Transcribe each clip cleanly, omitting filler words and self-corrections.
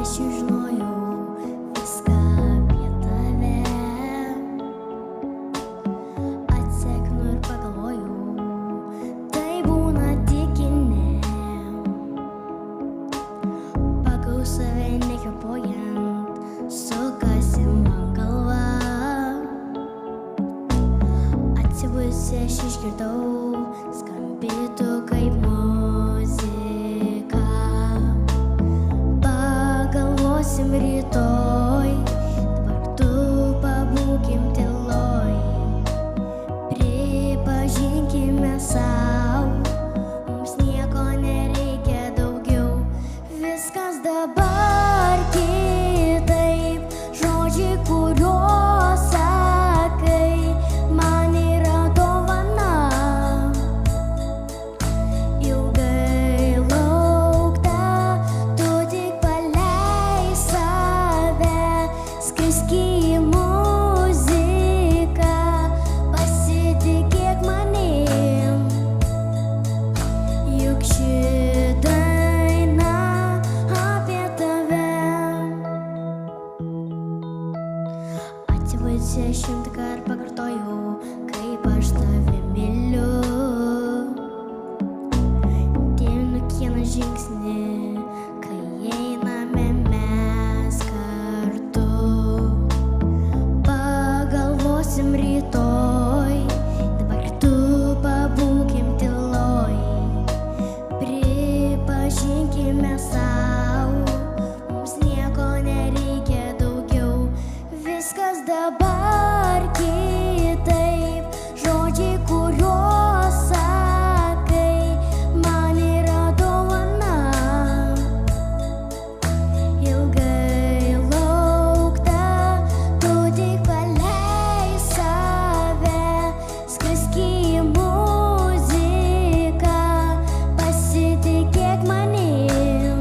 aš jau žinojau viską apie tave. Atseknu ir pagalvojau, tai būna tik kine. Pagau save nekvėpuojant, sukasi man galva. Atsibusi aš išgirdau, skambėtų kaip muzika. Pagalvosim rytoj, dabar tu pabūkim tyloj. Pripažinkime sau, mums nieko nereikia daugiau. Viskas dabar kitaip, žodžiai, kuriuos sakai, man yra dovana. Ilgai laukta, tu tik paleis save, skrisk į muziką, pasitikėk manim. Juk ši daina apie tave. Atsibusi 100 kart pakartojau, kaip aš tave myliu. Dėminu kiekvieną žingsnį, kai einame mes kartu. Pagalvosim rytoj, dabar tu pabūkim tyloj. Pripažinkime sau, mums nieko nereikia daugiau. Viskas dabar kitaip, žodžiai, kuriuos sakai, man yra dovana. Ilgai laukta, tu tik paleis save, skrisk į muziką, pasitikėk manim.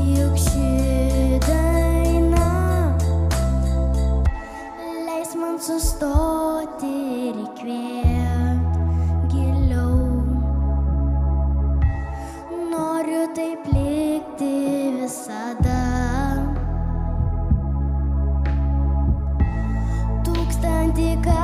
Juk ši daina leis man sustoti ir įkvėpt giliau. Noriu taip likti visada. Tūkstantį kartų